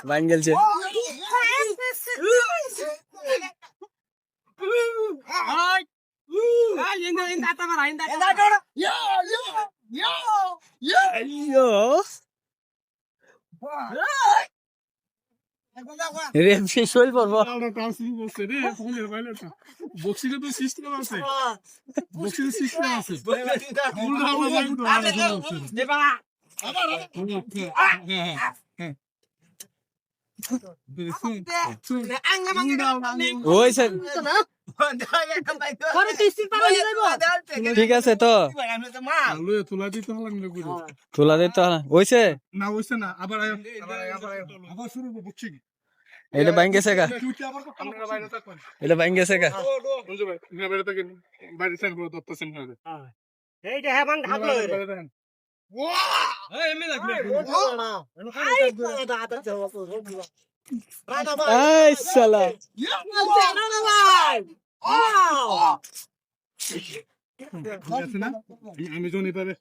বাইন গেলছে রেফি শৈল পড়বো বক্সিংয়ে তো সিস্টেম আছে বক্সিংয়ে সিস্টেম আছে হয়েছে ঠিক আছে তো তোলা দিতে হলাম তোলা দিতে হয়েছে না হইছে না আবার শুরু বক্সিং এটা বাইন গেছে গা আপনারা বাইরে থাকুন এটা বাইন গেছে গা বুঝতে ভাই বাইরে থাকেন বাইরে সেন্ড করে দত্ত সেন্ড করে এইটা হ্যাঁ বান ঢাকলো রে এই এমনি লাগবে এই শালা আমি জনি পাবে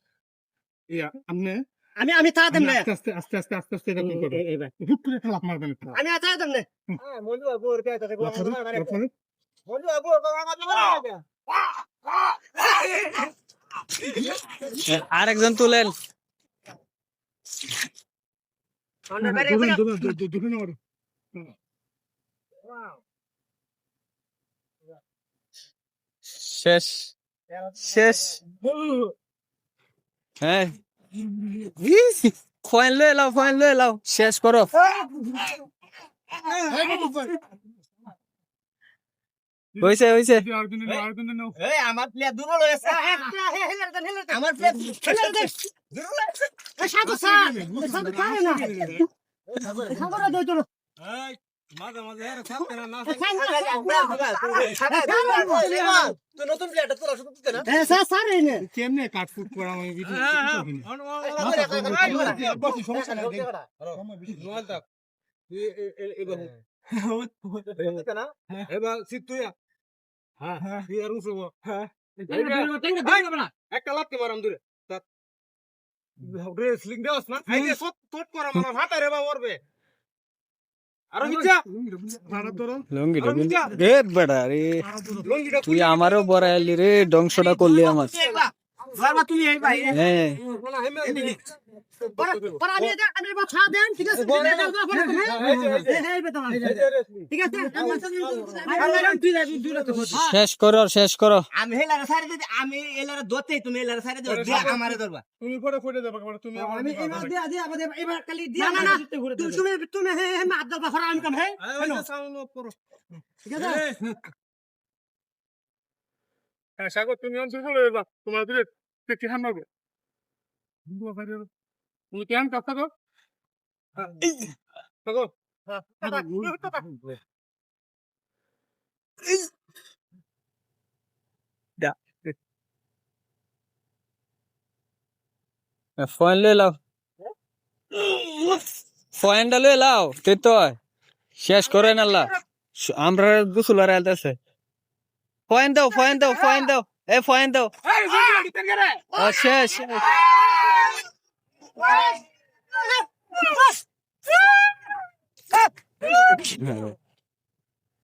ইয়া আপনি আমি আমি তা দেন না আস্তে আস্তে আস্তে আস্তে আস্তে এরকম করবে হুট করে একটা লাফ মারবেন আমি তা দেন না মনু আবু ওর কে তাতে মনু আবু আরেকজন তুলেন শেষ শেষ হ্যাঁ ফাইন লয়ে লাও শেষ করো হইছে এই আমার প্লেয়ার দূর হয়েছে আমার প্লেয়ার দূর হয়েছে সাগর স্যার সাগর পারে না সাগর দই তো মাঝে মাঝে এর সাথে না তুই নতুন প্লেয়ারটা তোরা শুধু দিতে না হ্যাঁ স্যার স্যার এই নে কেমনে কাটফুট করা আমি ভিডিও সমস্যা নাই নোয়াল তাক এবার সিতুয়া হ্যাঁ ইয়ার উসব হ্যাঁ একটা লাত্তি মারাম দূরে রেসলিং দেওয়াস না এই যে সত তোট করা মানে হাতে রে বা ওরবে আরো নিচা লঙ্গিটা এ বেটা রে তুই আমারও বড়াইলি রে ধ্বংসটা করলি আমার বাবা তুই এই ভাই হ্যাঁ পর আমি বাছা দেন ঠিক আছে ঠিক আছে শেষ করো আমি হেলারে সাইরে দিই আমি এলারে দতে তুমি এলারে সাইরে দাও দিয়া আমারে ধরবা তুমি পরে ফটে যাবে তুমি আমি এবার দিয়া দিয়া এবার খালি দিয়া না না তুমি হে হে মাদ দাও ফরা আমি কাম হে ঠিক আছে হ্যাঁ সাগর তুমি অঞ্চল চলে যাবা তোমার দিলে কি হান মারবে তুমি কেন কথা গো সাগর ফয়েন ফয়েনটা লয়ে লাও তুই তো শেষ করে নাল্লা আমরা গুসুলার আলতেছে ফয়েন দাও এ ফয়েন দাও শেষ